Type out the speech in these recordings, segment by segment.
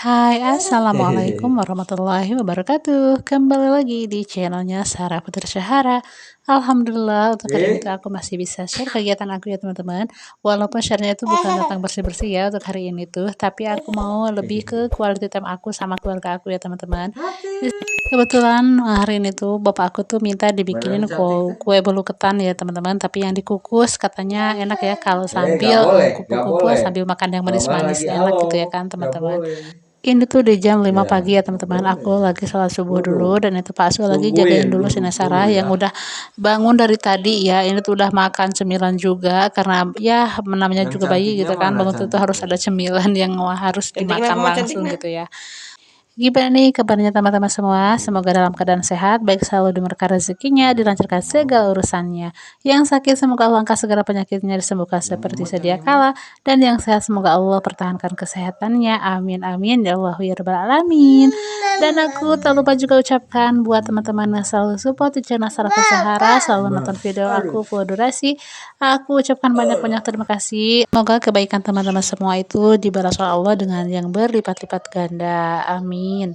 Hai, assalamualaikum warahmatullahi wabarakatuh. Kembali lagi di channelnya Sarah Putri Syahara. Alhamdulillah untuk hari ini tuh aku masih bisa share kegiatan aku ya teman-teman. Walaupun share-nya itu bukan tentang bersih-bersih ya untuk hari ini tuh, tapi aku mau lebih ke quality time aku sama keluarga aku ya teman-teman. Kebetulan hari ini tuh bapak aku tuh minta dibikinin kue bolu ketan ya teman-teman, tapi yang dikukus katanya enak ya kalau Nggak sambil boleh, nggak kumpul-kumpul boleh. sambil makan yang Mama manis-manis lagi enak halo, gitu ya kan nggak teman-teman. boleh. Ini tuh di jam 5 Ya, pagi ya nggak teman-teman, boleh. aku lagi sholat subuh Duduk, dulu dan itu Pak Asul lagi jagain tungguin dulu si duduk dulu Sarah yang ya. udah bangun dari tadi ya, ini tuh udah makan cemilan juga karena ya namanya Yang juga bayi cantiknya gitu kan, mana bangun tuh harus cantiknya? ada cemilan yang harus Cantik kenapa dimakan mau langsung cantiknya? gitu ya. Gimana nih kabarnya teman-teman semua? Semoga dalam keadaan sehat, baik selalu dimurkahi rezekinya, dilancarkan segala urusannya. Yang sakit semoga Allah angkat segala penyakitnya disembuhkan seperti sedia kala, dan yang sehat semoga Allah pertahankan kesehatannya. Amin amin ya Allah ya rabbal alamin. Dan aku tak lupa juga ucapkan buat teman-teman yang selalu support di channel Sarah Sahara, selalu nonton video Aduh. aku full durasi. Aku ucapkan banyak-banyak terima kasih. Semoga kebaikan teman-teman semua itu dibalas oleh Allah dengan yang berlipat-lipat ganda. Amin.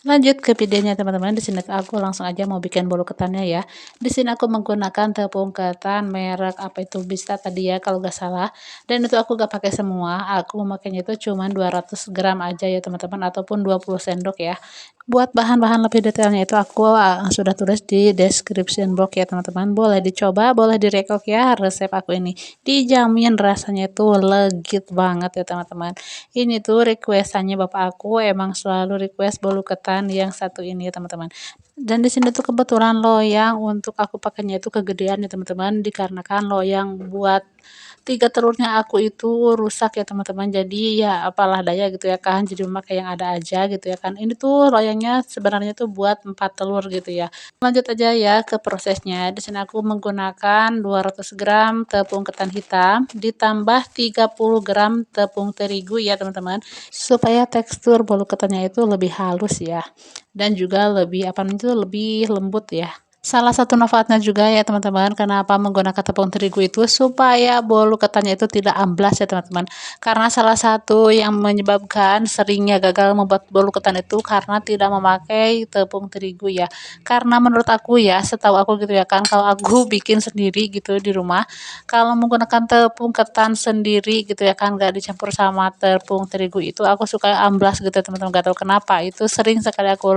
Lanjut ke videonya teman-teman. Di sini aku langsung aja mau bikin bolu ketannya ya. Di sini aku menggunakan tepung ketan merek apa itu Bista tadi ya kalau nggak salah. Dan itu aku gak pakai semua. Aku memakainya itu cuma 200 gram aja ya teman-teman, ataupun 20 sendok ya. Buat bahan-bahan lebih detailnya itu aku sudah tulis di description box ya teman-teman. Boleh dicoba, boleh direkok ya resep aku ini. Dijamin rasanya itu legit banget ya teman-teman. Ini tuh requestannya bapak aku emang selalu request bolu ketan yang satu ini ya teman-teman. Dan di sini tuh kebetulan loyang untuk aku pakainya itu kegedean ya teman-teman, dikarenakan loyang buat 3 telurnya aku itu rusak ya teman-teman. Jadi ya apalah daya gitu ya kan, jadi memakai yang ada aja gitu ya kan. Ini tuh loyangnya sebenarnya tuh buat 4 telur gitu ya. Lanjut aja ya ke prosesnya. Di sini aku menggunakan 200 gram tepung ketan hitam ditambah 30 gram tepung terigu ya teman-teman, supaya tekstur bolu ketannya itu lebih halus ya, dan juga lebih apa namanya itu lebih lembut ya. Salah satu manfaatnya juga ya teman-teman, kenapa menggunakan tepung terigu itu supaya bolu ketannya itu tidak amblas ya teman-teman. Karena salah satu yang menyebabkan seringnya gagal membuat bolu ketan itu karena tidak memakai tepung terigu ya. Karena menurut aku ya, setahu aku gitu ya kan, kalau aku bikin sendiri gitu di rumah, kalau menggunakan tepung ketan sendiri gitu ya kan, gak dicampur sama tepung terigu itu aku suka amblas gitu ya teman-teman, gak tahu kenapa. Itu sering sekali aku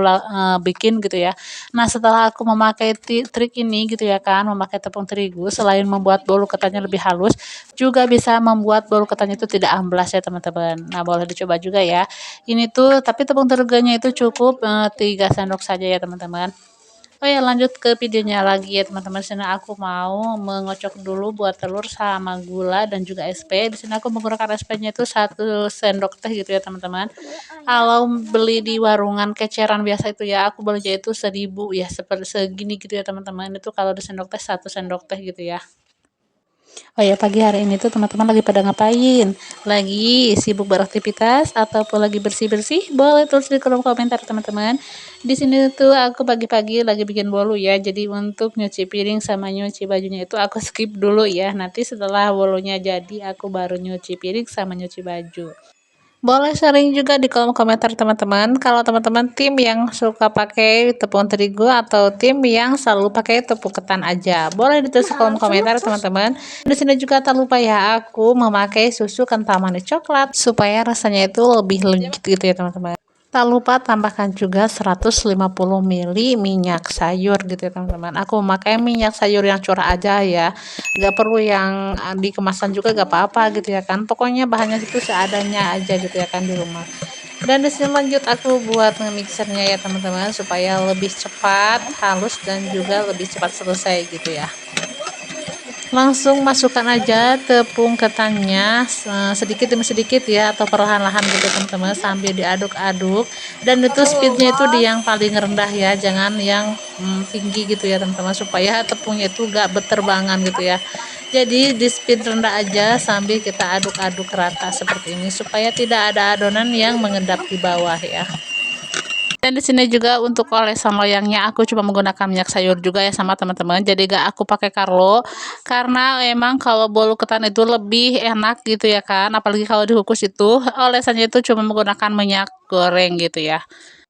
bikin gitu ya. Nah, setelah aku memakai trik ini gitu ya kan, memakai tepung terigu, selain membuat bolu ketannya lebih halus, juga bisa membuat bolu ketannya itu tidak amblas ya teman-teman. Nah, boleh dicoba juga ya. Ini tuh, tapi tepung terigunya itu cukup 3 sendok saja ya teman-teman. Oh ya, lanjut ke videonya lagi ya teman-teman. Sini aku mau mengocok dulu buat telur sama gula dan juga SP. Di sini aku menggunakan SP-nya itu 1 sendok teh gitu ya teman-teman. Kalau beli di warungan keceran biasa itu ya, aku belinya itu 1.000 ya, seperti segini gitu ya teman-teman. Itu kalau di sendok teh 1 sendok teh gitu ya. Oh ya, pagi hari ini tuh teman-teman lagi pada ngapain? Lagi sibuk beraktivitas ataupun lagi bersih-bersih? Boleh tulis di kolom komentar teman-teman. Di sini tuh aku pagi-pagi lagi bikin bolu ya. Jadi untuk nyuci piring sama nyuci bajunya itu aku skip dulu ya. Nanti setelah bolunya jadi aku baru nyuci piring sama nyuci baju. Boleh sharing juga di kolom komentar teman-teman, kalau teman-teman tim yang suka pakai tepung terigu atau tim yang selalu pakai tepung ketan aja. Boleh ditulis di kolom komentar teman-teman. Di sini juga tak lupa ya, aku memakai susu kental manis coklat supaya rasanya itu lebih legit gitu ya teman-teman. Tak lupa tambahkan juga 150 ml minyak sayur gitu ya teman-teman. Aku memakai minyak sayur yang curah aja ya. Gak perlu yang di kemasan juga gak apa-apa gitu ya kan. Pokoknya bahannya itu seadanya aja gitu ya kan di rumah. Dan di sini lanjut aku buat mixernya ya teman-teman, supaya lebih cepat halus dan juga lebih cepat selesai gitu ya. Langsung masukkan aja tepung ketannya sedikit demi sedikit ya, atau perlahan-lahan gitu teman-teman, sambil diaduk-aduk. Dan itu speednya itu di yang paling rendah ya, jangan yang tinggi gitu ya teman-teman, supaya tepungnya itu gak berterbangan gitu ya. Jadi di speed rendah aja sambil kita aduk-aduk rata seperti ini, supaya tidak ada adonan yang mengendap di bawah ya. Dan di sini juga untuk olesan loyangnya aku cuma menggunakan minyak sayur juga ya sama teman-teman. Jadi gak aku pakai Karlo karena emang kalau bolu ketan itu lebih enak gitu ya kan. Apalagi kalau dikukus itu olesannya itu cuma menggunakan minyak goreng gitu ya.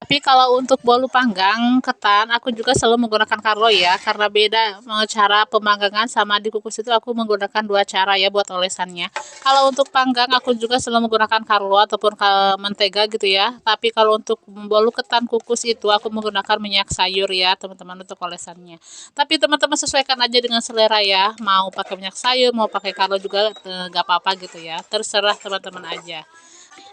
Tapi kalau untuk bolu panggang ketan, aku juga selalu menggunakan Karlo ya, karena beda cara pemanggangan sama dikukus itu aku menggunakan dua cara ya buat olesannya. Kalau untuk panggang aku juga selalu menggunakan Karlo ataupun mentega gitu ya. Tapi kalau untuk bolu ketan kukus itu aku menggunakan minyak sayur ya teman-teman untuk olesannya. Tapi teman-teman sesuaikan aja dengan selera ya. Mau pakai minyak sayur, mau pakai Karlo juga gak apa-apa gitu ya. Terserah teman-teman aja.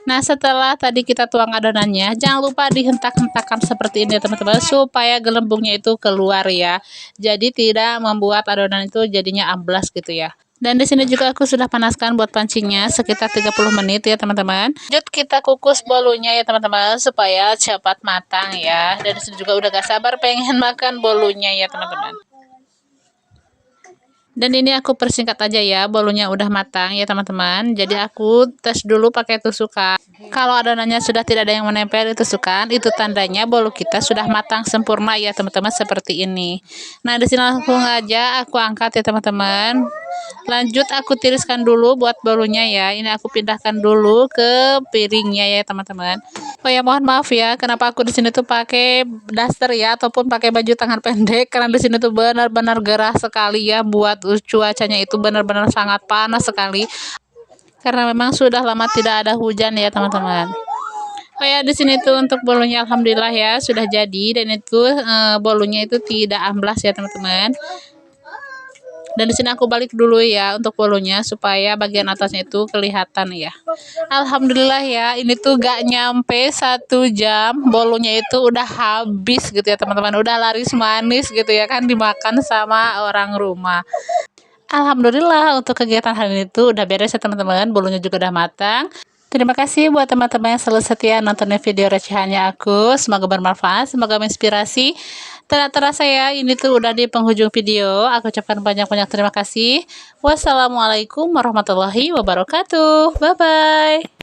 Nah, setelah tadi kita tuang adonannya, jangan lupa dihentak-hentakan seperti ini ya teman-teman, supaya gelembungnya itu keluar ya. Jadi tidak membuat adonan itu jadinya amblas gitu ya. Dan di sini juga aku sudah panaskan buat pancingnya sekitar 30 menit ya teman-teman. Lanjut kita kukus bolunya ya teman-teman supaya cepat matang ya. Dan di sini juga udah gak sabar pengen makan bolunya ya teman-teman. Dan ini aku persingkat aja ya, bolunya udah matang ya teman-teman. Jadi aku tes dulu pakai tusukan. Kalau adonannya sudah tidak ada yang menempel di tusukan, itu tandanya bolu kita sudah matang sempurna ya teman-teman seperti ini. Nah, di sini langsung aja aku angkat ya teman-teman. Lanjut aku tiriskan dulu buat bolunya ya. Ini aku pindahkan dulu ke piringnya ya teman-teman. Oh ya, mohon maaf ya, kenapa aku di sini tuh pakai daster ya ataupun pakai baju tangan pendek karena di sini tuh benar-benar gerah sekali ya buat cuacanya itu benar-benar sangat panas sekali. Karena memang sudah lama tidak ada hujan ya teman-teman. Oh ya, di sini tuh untuk bolunya alhamdulillah ya sudah jadi dan itu bolunya itu tidak amblas ya teman-teman. Dan di sini aku balik dulu ya untuk bolunya supaya bagian atasnya itu kelihatan ya. Alhamdulillah ya, ini tuh gak nyampe 1 jam bolunya itu udah habis gitu ya teman-teman. Udah laris manis gitu ya kan dimakan sama orang rumah. Alhamdulillah untuk kegiatan hari ini tuh udah beres ya teman-teman. Bolunya juga udah matang. Terima kasih buat teman-teman yang selalu setia nontonin video recehannya aku. Semoga bermanfaat, semoga menginspirasi. Terasa ya, ini tuh udah di penghujung video. Aku ucapkan banyak-banyak terima kasih. Wassalamualaikum warahmatullahi wabarakatuh. Bye-bye.